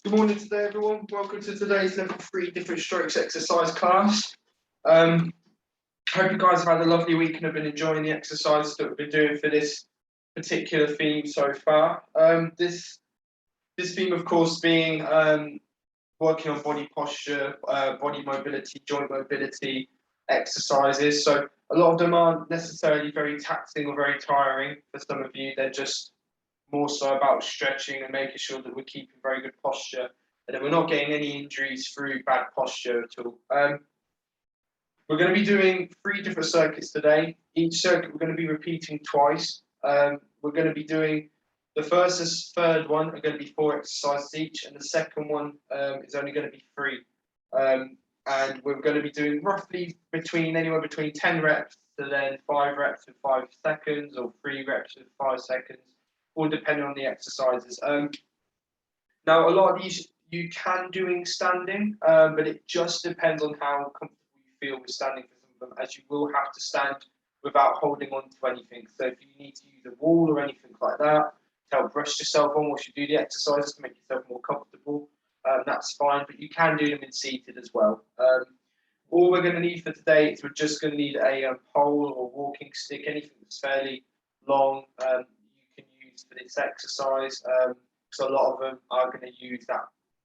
Good morning today, everyone. Welcome to today's level 3 different strokes exercise class. Hope you guys have had a lovely week and have been enjoying the exercises that we've been doing for this particular theme so far. This theme, of course, being working on body posture, body mobility, joint mobility exercises. So a lot of them aren't necessarily very taxing or very tiring for some of you. They're just more so about stretching and making sure that we're keeping very good posture and that we're not getting any injuries through bad posture at all. We're going to be doing 3 different circuits today. Each circuit we're going to be repeating twice. We're going to be doing the first and third one are going to be 4 exercises each, and the second one is only going to be 3. And we're going to be doing roughly anywhere between 10 reps to then 5 reps with 5 seconds or 3 reps with 5 seconds. All depending on the exercises. Now, a lot of these you can do in standing, but it just depends on how comfortable you feel with standing for some of them, as you will have to stand without holding on to anything. So if you need to use a wall or anything like that to help rest yourself on whilst you do the exercises to make yourself more comfortable, that's fine, but you can do them in seated as well. All we're going to need for today is we're just going to need a pole or walking stick, anything that's fairly long. For this exercise, because a lot of them are going to use that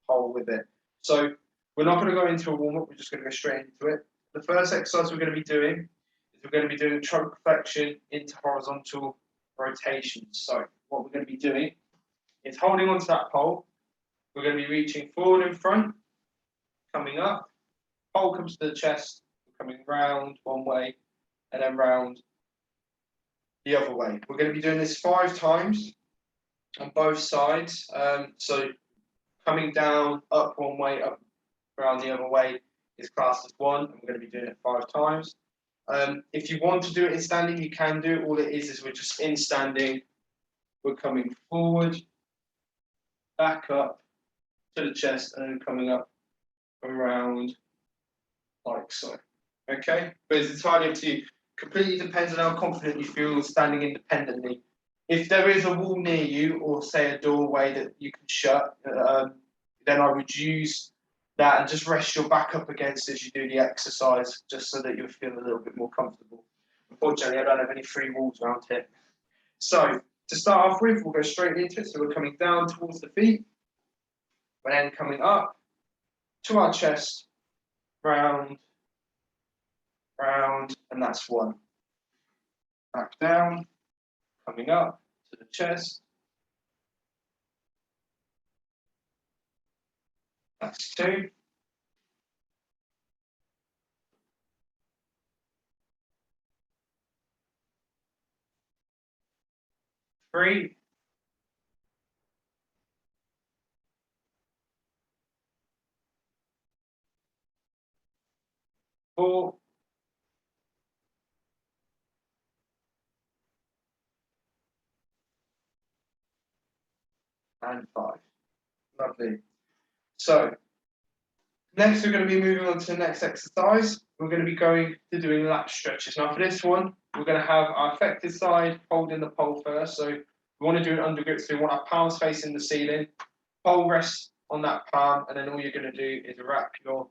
pole with it. So we're not going to go into a warm-up, we're just going to go straight into it. The first exercise we're going to be doing is we're going to be doing trunk flexion into horizontal rotations. So what we're going to be doing is holding onto that pole. We're going to be reaching forward in front, coming up, pole comes to the chest, coming round one way, and then round the other way. We're going to be doing this 5 times on both sides. So coming down, up one way, up around the other way is classed as 1, and we're going to be doing it 5 times. If you want to do it in standing, you can do it. All it is we're just in standing. We're coming forward, back up to the chest, and then coming up around like so. Okay, but it's entirely up to you. Completely depends on how confident you feel standing independently. If there is a wall near you, or say a doorway that you can shut, then I would use that and just rest your back up against as you do the exercise, just so that you'll feel a little bit more comfortable. Unfortunately, I don't have any free walls around here. So to start off with, we'll go straight into it. So we're coming down towards the feet, we're then coming up to our chest, round, round, and that's 1. Back down, coming up to the chest, that's 2. 3. 4. And 5. Lovely. So next we're going to be moving on to the next exercise. We're going to be going to doing lat stretches. Now for this one, we're going to have our affected side holding the pole first. So we want to do an under grip, so we want our palms facing the ceiling. Pole rests on that palm, and then all you're going to do is wrap your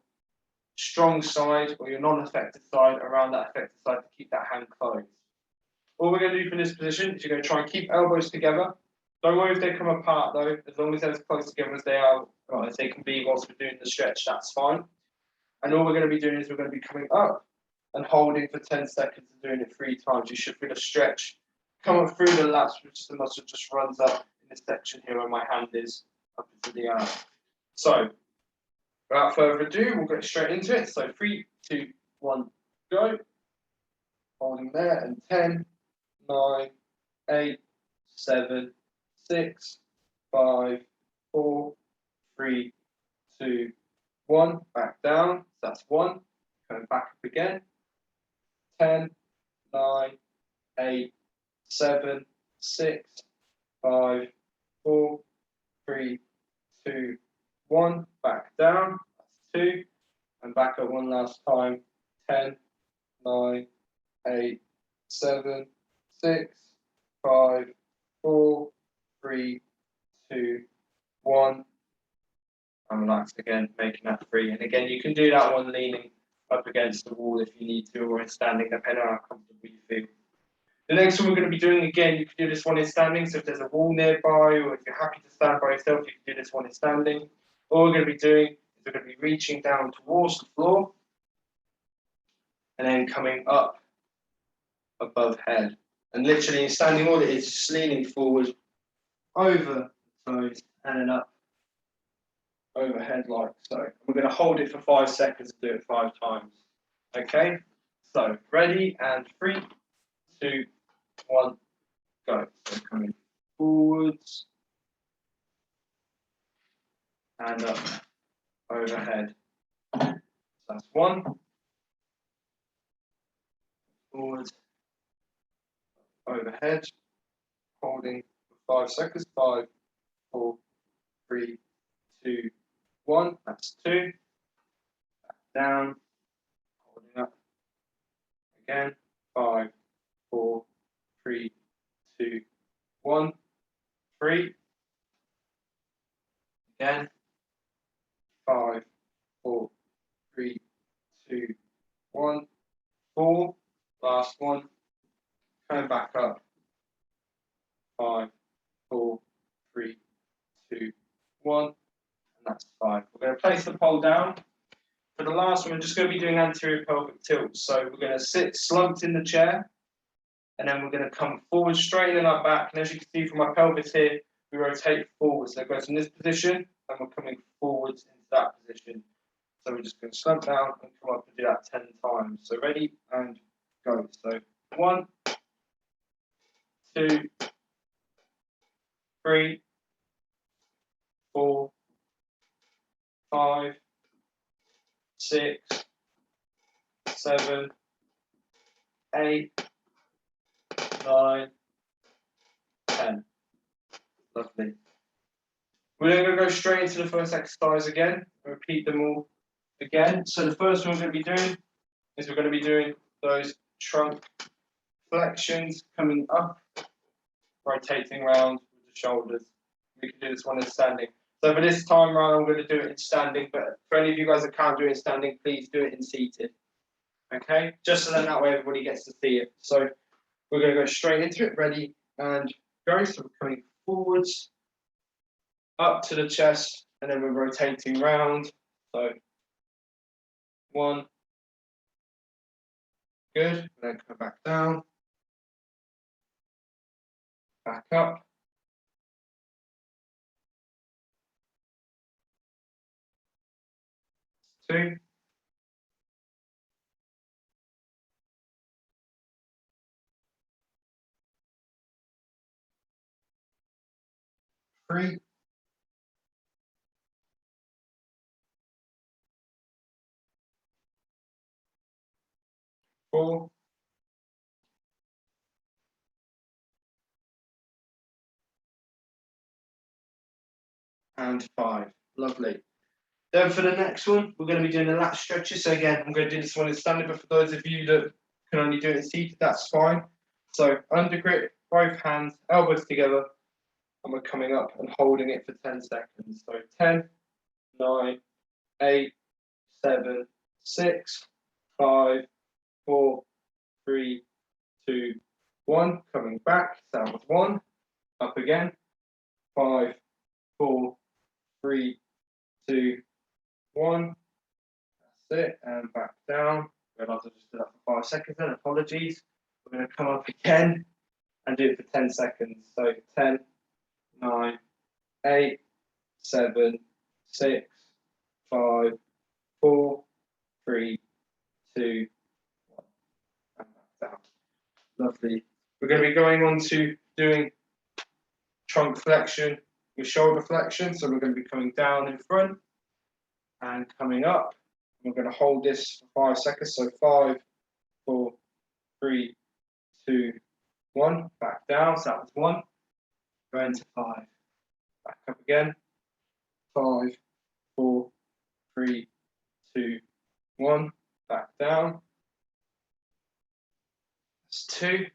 strong side or your non-affected side around that affected side to keep that hand closed. All we're going to do from this position is you're going to try and keep elbows together. Don't worry if they come apart though, as long as they're as close together as they are, well, as they can be whilst we're doing the stretch, that's fine. And all we're going to be doing is we're going to be coming up and holding for 10 seconds and doing it 3 times. You should feel a stretch come up through the lats, which is the muscle just runs up in this section here where my hand is, up into the arm. So, without further ado, we'll get straight into it. So 3, 2, 1, go. Holding there, and 10, 9, 8, 7, 6, 5, 4, 3, 2, 1. Back down. That's 1. Coming back up again. 10, 9, 8, 7, 6, 5, 4, 3, 2, 1. Back down. That's 2. And back up one last time. 10, 9, 8, 7, 6, 5, 4, 3, 2, 1. and relax again, making that 3. And again, you can do that one leaning up against the wall if you need to, or in standing, depending on how comfortable you feel. The next one we're going to be doing again, you can do this one in standing. So if there's a wall nearby, or if you're happy to stand by yourself, you can do this one in standing. All we're going to be doing is we're going to be reaching down towards the floor and then coming up above head. And literally in standing, all it is just leaning forward over the toes and then up overhead like so. We're going to hold it for 5 seconds and do it 5 times. Okay, so ready and 3, 2, 1, go. So coming forwards and up overhead. So that's 1. Forwards, overhead, holding for 5 seconds. 5, 4, 3, 2, 1. That's 2. Back down, holding up again. 5, 4, 3, 2, 1. 3. Again. 5, 4, 3, 2, 1. 4. Last one. Coming back up. 5, 4, 3, 2, 1. And that's 5. We're going to place the pole down. For the last one, we're just going to be doing anterior pelvic tilts. So we're going to sit slumped in the chair, and then we're going to come forward, straightening our back. And as you can see from my pelvis here, we rotate forwards. So it goes from this position, and we're coming forwards into that position. So we're just going to slump down and come up and do that 10 times. So ready and go. So 1, 2, 3, 4, 5, 6, 7, 8, 9, 10. Lovely. We're then going to go straight into the first exercise again. Repeat them all again. So the first one we're going to be doing is we're going to be doing those trunk flexions, coming up, rotating around with the shoulders. We can do this one in standing. So for this time round, I'm going to do it in standing, but for any of you guys that can't do it in standing, please do it in seated. Okay, just so then that way everybody gets to see it. So we're going to go straight into it. Ready and go. So we're coming forwards, up to the chest, and then we're rotating round. So 1, good, and then come back down, back up, 2, 3, 4, and 5. Lovely. Then for the next one, we're going to be doing the lat stretches. So again, I'm going to do this one in standing, but for those of you that can only do it in seated, that's fine. So under grip, both hands, elbows together, and we're coming up and holding it for 10 seconds. So 10, 9, 8, 7, 6, 5, 4, 3, 2, 1. Coming back, so that was 1. Up again. 5, 4, 3, 2, 1. That's it. And back down. Realised I just did that for 5 seconds then. Apologies. We're going to come up again and do it for 10 seconds. So 10, 9, 8, 7, 6, 5, 4, 3, 2, 1. And back down. Lovely. We're going to be going on to doing trunk flexion with shoulder flexion. So we're going to be coming down in front and coming up. We're going to hold this for 5 seconds. So 5, 4, 3, 2, 1. Back down. So that was 1. Go into 5. Back up again. 5, 4, 3, 2, 1. Back down. That's 2.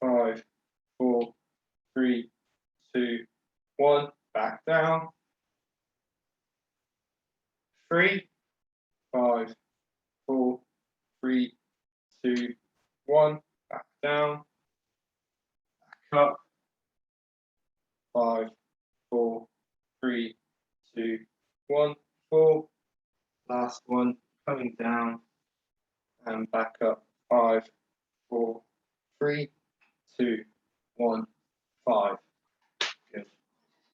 5, 4, 3, 2, 1. Back down. 3, 5, 4, 3, 2, 1. Back down, back up. 5, 4, 3, 2, 1, 4. Last one, coming down and back up. 5, 4, 3, 2, 1, 5. Good.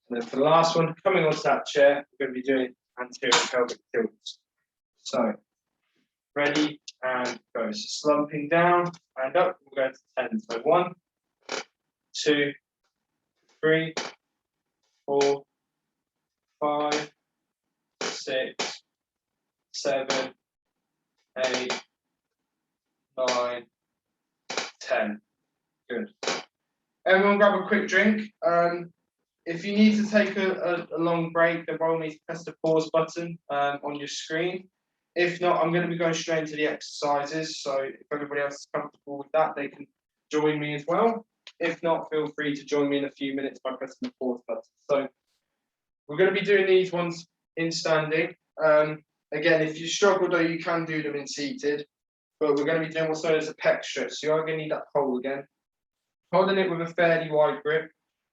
And then for the last one, coming onto that chair, we're going to be doing anterior pelvic tilts. So, ready and go. So slumping down and up, we'll go to 10. So 1, 2, 3, 4, 5, 6, 7, 8, 9, 10. Good. Everyone grab a quick drink. If you need to take a long break, then by all means press the pause button on your screen. If not, I'm going to be going straight into the exercises. So if everybody else is comfortable with that, they can join me as well. If not, feel free to join me in a few minutes by pressing the pause button. So we're going to be doing these ones in standing. Again, if you struggle though, you can do them in seated. But we're going to be doing what's known as a pec stretch. So you are going to need that pole again. Holding it with a fairly wide grip.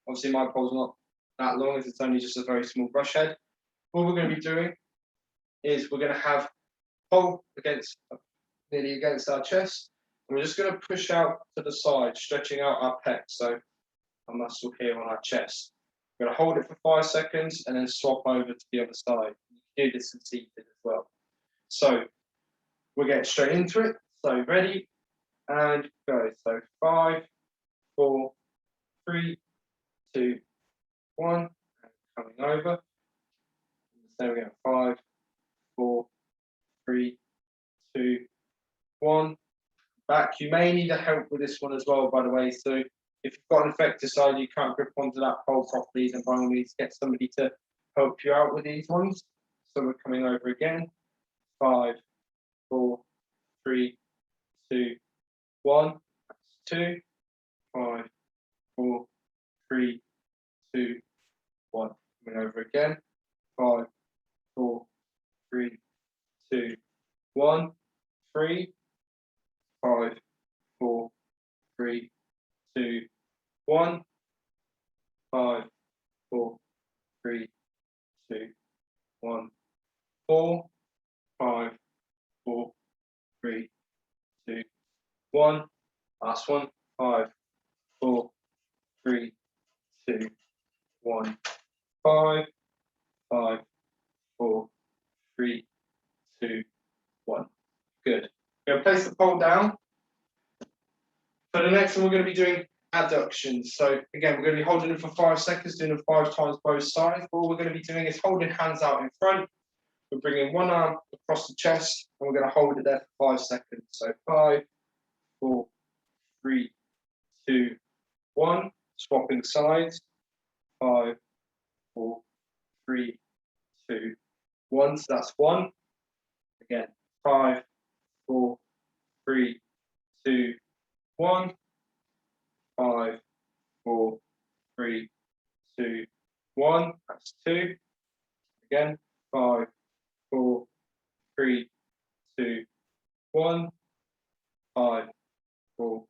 Obviously, my pole's not that long, as it's only just a very small brush head. What we're going to be doing is we're going to have pole against, nearly against our chest. And we're just going to push out to the side, stretching out our pec, so a muscle here on our chest. We're going to hold it for 5 seconds and then swap over to the other side. You can do this in seated as well. So we'll get straight into it. So ready and go. So 5, 4, 3, 2, 1, and coming over. There we go. 5, 4, 3, 2, 1. Back. You may need a help with this one as well, by the way. So if you've got an effective side, you can't grip onto that pole properly, then by all means get somebody to help you out with these ones. So we're coming over again. 5, 4, 3, 2, 1. That's 2, 5, 4, 3, 2, 1. Coming over again. 5, 4, 3, 2, 1. 3, 5, 4, 3, 2, 1. 5, 4, 3, 2, 1. 4, 5, 4, 3, 2, 1. Last one. 5, 4, 3, 2, 1. 5, 5, 4, 3, 2, 1. Good. We're going to place the pole down. For the next one, we're going to be doing abductions. So again, we're going to be holding it for 5 seconds, doing them 5 times both sides. All we're going to be doing is holding hands out in front. We're bringing one arm across the chest, and we're going to hold it there for 5 seconds. So 5, 4, 3, 2, 1. Swapping sides. 5, 4, 3, 2, 1. So that's 1. Again, 5, 4, 3, 2, 1. 5, 4, 3, 2, 1. That's 2. Again, 5, 4, 3, 2, 1. 5, 4,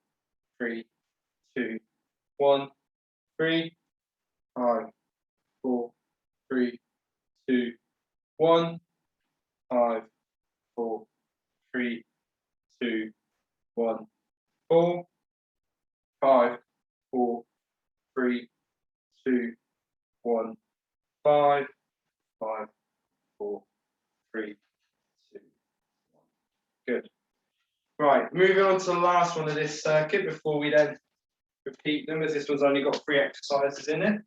3, 2, 1. 3, 5, 4, 3, 2, 1. 5, 4, 3, 2, 1. 4, 5, 4, 3, 2, 1. 5, 5, 4, 3, 2, 1. Good. Right, moving on to the last one of this circuit before we then repeat them, as this one's only got 3 exercises in it.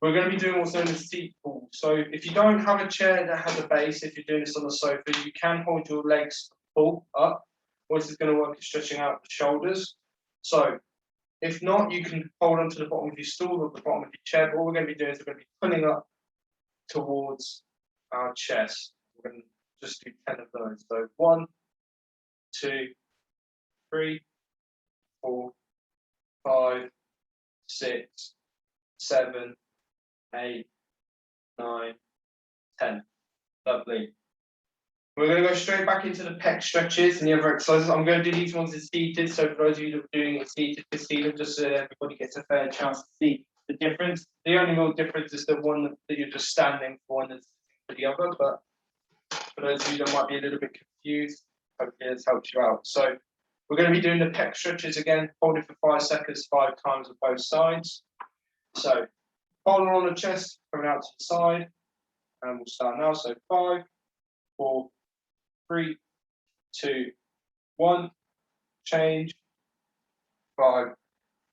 We're going to be doing what's known as seat pull. So if you don't have a chair that has a base, if you're doing this on the sofa, you can hold your legs pull up. What this is going to work is stretching out the shoulders. So if not, you can hold onto the bottom of your stool or the bottom of your chair. But what we're going to be doing is we're going to be pulling up towards our chest. We're going to just do 10 of those. So 1, 2, 3, 4, 5, 6, 7, 8, 9, 10. Lovely. We're going to go straight back into the pec stretches and the other exercises. I'm going to do these ones in seated, so for those of you that are doing it seated, just so everybody gets a fair chance to see the difference. The only real difference is the one that you're just standing for and for the other, but for those of you that might be a little bit confused, hopefully this helps you out. So we're going to be doing the pec stretches again, holding for 5 seconds, 5 times on both sides. So holding on the chest, coming out to the side, and we'll start now. So 5, 4, 3, 2, 1, change, 5,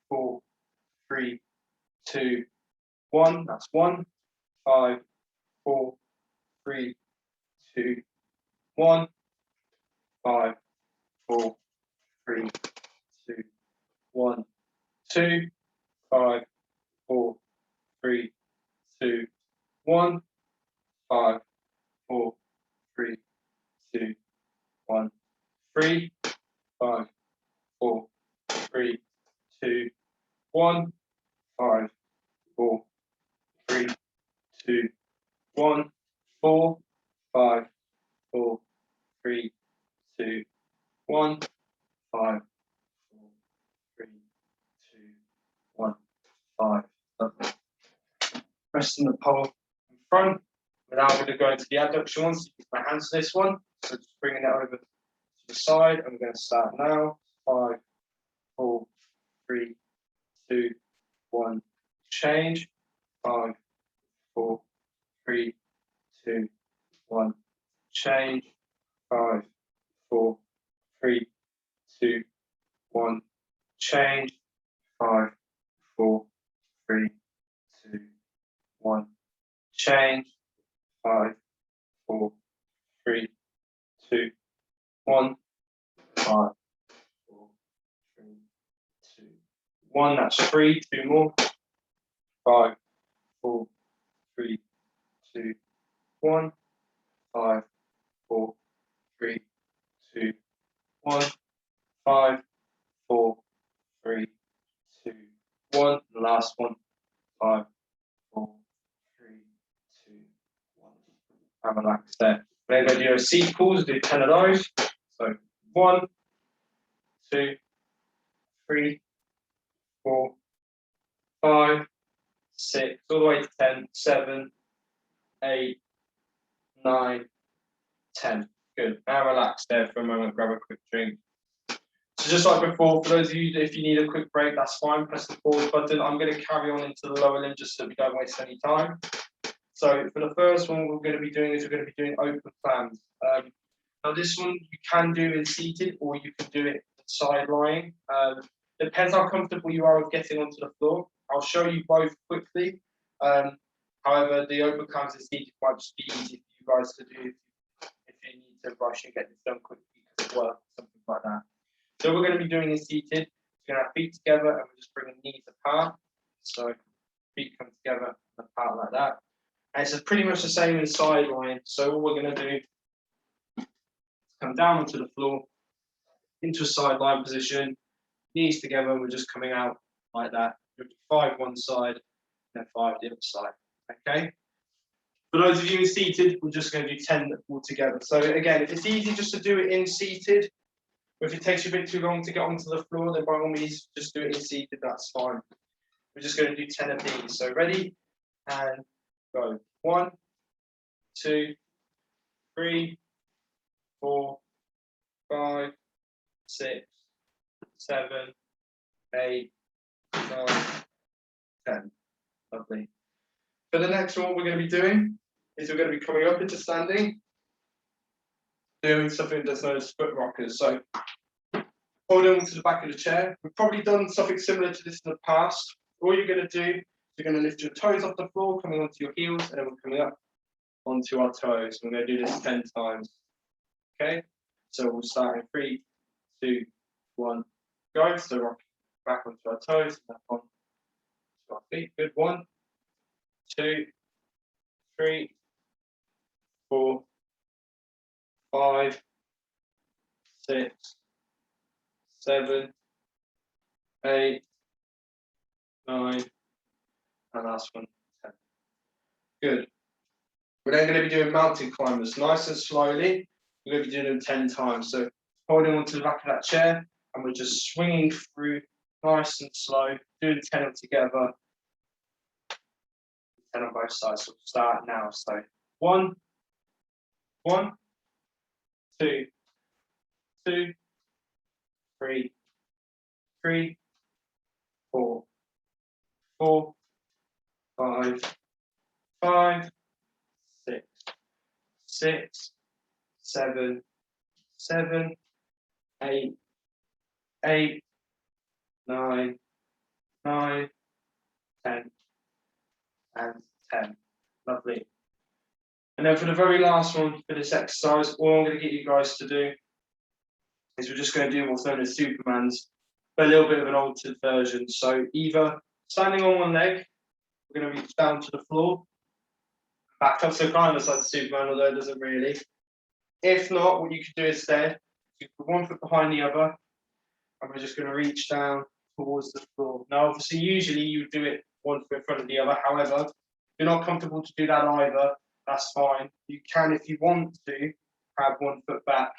4, 3, 2, 1, that's 1, 5, 4, 3, 2, 1, 5, 4, 3, 2, 1, 2, 5, 4, 3, 2, 1, 5, 4, 3, 2, 1, 3, 5, 4, 3, 2, 1, 5, 4, 3, 2, 1, 4, 5, 4, 3, 2, 1, 5, 4, 3, 2, 1, 5. Lovely. Resting the pole in front. We're now going to go into the abduction one. So use my hands to this one. So just bringing it over to the side. I'm going to start now. 5, 4, 3, 2, 1. Change. 5, 4, 3, 2, 1. Change. 5, 4, 3, 2, 1. Change. 5, 4, 3, 2, 1. Change. 5, 4, 3, 2, 1. 5, 4, 3, 2, 1. That's 3. 2 more. 5, 4, 3, 2, 1. 5, 4, 3, 2, 1. 5, 4, 3, 2, 1. The last one. 5, 4, 3, 2, 1. And relax there. We're going to do a seat pulls, do 10 of those. So 1, 2, 3, 4, 5, 6, all the way to 10, 7, 8, 9, 10. Good. Now relax there for a moment, grab a quick drink. So just like before, for those of you, if you need a quick break, that's fine. Press the pause button. I'm going to carry on into the lower limb just so we don't waste any time. So for the first one, we're going to be doing open plans. Now this one you can do in seated or you can do it side lying. Depends how comfortable you are with getting onto the floor. I'll show you both quickly. However, the open plans in seated might just be easy for you guys to do if you need to rush and get this done quickly because of work or something like that. So we're going to be doing in seated. We're going to have feet together and we're just bringing knees apart. So feet come together and apart like that. And it's pretty much the same in side lying. So all we're going to do is come down onto the floor, into a side lying position, knees together, and we're just coming out like that. 5 one side, and 5 the other side. Okay? For those of you in seated, we're just going to do 10 all together. So again, if it's easy just to do it in seated, or if it takes you a bit too long to get onto the floor, then by all means, just do it in seated, that's fine. We're just going to do 10 of these. So ready, and go. 1, 2, 3, 4, 5, 6, 7, 8, 9, 10. Lovely. For the next one, what we're going to be doing is we're going to be coming up into standing, doing something that's known as foot rockers. So holding onto the back of the chair. We've probably done something similar to this in the past. All you're going to do is you're going to lift your toes off the floor, coming onto your heels, and then we're coming up onto our toes. We're going to do this 10 times. Okay? So we'll start in 3, 2, 1, go. So rock back onto our toes, back on to our feet. Good. 1, 2, 3, 4, 5, 6, 7, 8, 9, and last one, 10. Good. We're then going to be doing mountain climbers, nice and slowly. We're going to be doing them 10 times. So holding onto the back of that chair, and we're just swinging through nice and slow, doing 10 of together. 10 on both sides. So we'll start now. So 1, 1, 2, 2, 3, 3, 4, 4, 5, 5, 6, 6, 7, 7, 8, 8, 9, 9, 10, and 10. Lovely. And then for the very last one for this exercise, all I'm going to get you guys to do is we're just going to do what's known as Superman's, but a little bit of an altered version. So either standing on one leg, we're going to reach down to the floor, back up, so kind of like Superman, although it doesn't really. If not, what you could do instead, you put one foot behind the other, and we're just going to reach down towards the floor. Now, obviously, usually you do it one foot in front of the other. However, if you're not comfortable to do that either, that's fine. You can, if you want to, have one foot back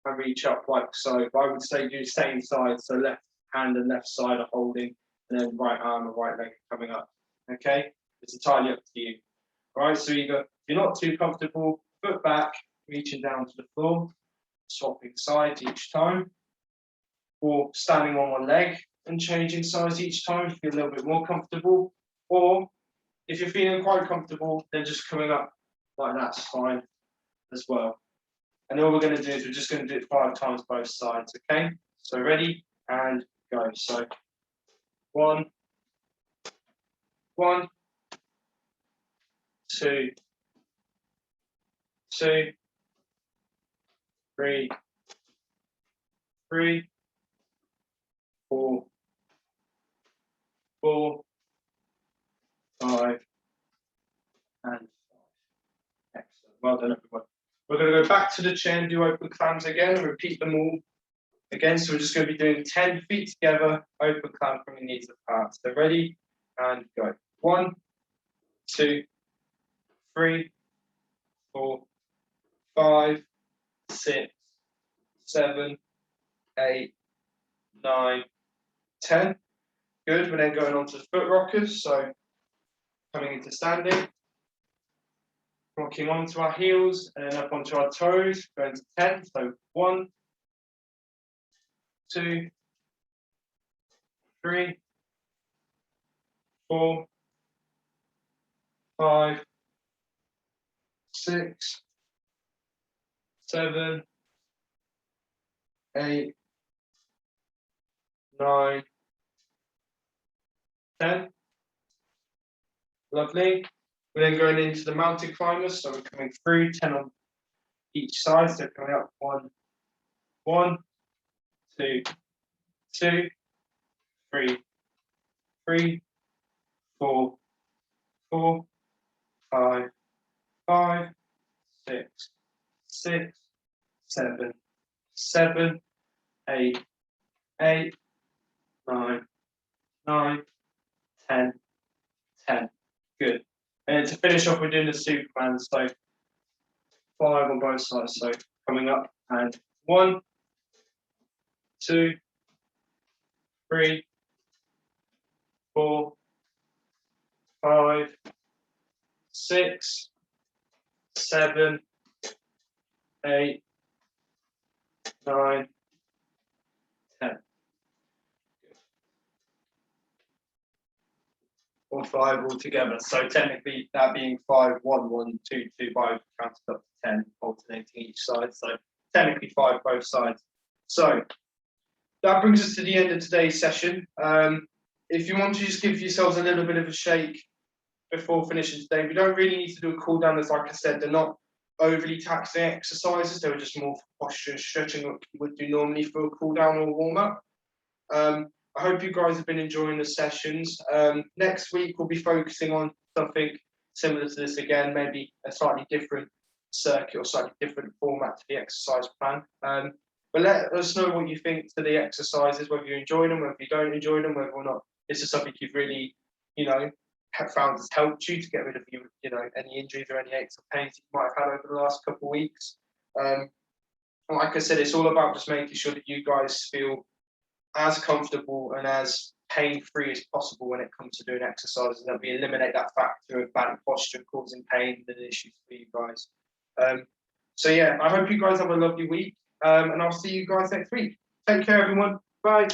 and reach up like so. But I would say do the same side, so left hand and left side are holding, and then right arm and right leg coming up. Okay, it's entirely up to you. All right, so either if you're not too comfortable, foot back, reaching down to the floor, swapping sides each time, or standing on one leg and changing sides each time if you're a little bit more comfortable, or if you're feeling quite comfortable, then just coming up like that's fine as well. And all we're going to do is we're just going to do it 5 times both sides, okay? So ready and go. So 1, 1, 2, 2, 3, 3, 4, 4, 5, and 5. Excellent. Well done, everyone. We're going to go back to the chair and do open clams again and repeat them all again. So we're just going to be doing 10 feet together, open clam from your knees apart. So ready and go. 1, 2, 3, 4, 5, 6, 7, 8, 9, 10. Good. We're then going on to the foot rockers. So coming into standing, rocking onto our heels and then up onto our toes, going to 10. So 1, 2, 3, 4, 5, 6, 7, 8, 9, 10. Lovely. We're then going into the mountain climbers, so we're coming through 10 on each side. So coming up 1, 1, 2, 2, 3, 3, 4, 4, 5, 5, 6, 6, 7, 7, 8, 8, 9, 9, 10, 10. Good. And to finish off, we're doing the Superman. So 5 on both sides. So coming up and 1, 2, 3, 4, 5, 6, 7, 8, 9, 10. Or 5 altogether. So technically that being 5, 1, 1, 2, 2, 5 counted up to 10, alternating each side. So technically 5 both sides. So that brings us to the end of today's session. If you want to just give yourselves a little bit of a shake before finishing today, we don't really need to do a cool down, as like I said, they're not overly taxing exercises, they were just more for posture and stretching what you would do normally for a cool down or warm up. I hope you guys have been enjoying the sessions. Next week we'll be focusing on something similar to this again, maybe a slightly different circuit or slightly different format to the exercise plan. But let us know what you think to the exercises, whether you enjoy them, whether you don't enjoy them, whether or not this is something you've really, found has helped you to get rid of any injuries or any aches or pains you might have had over the last couple of weeks. Like I said, it's all about just making sure that you guys feel as comfortable and as pain-free as possible when it comes to doing exercises, and that we eliminate that factor of bad posture causing pain and issues for you guys. So yeah, I hope you guys have a lovely week, and I'll see you guys next week. Take care, everyone. Bye.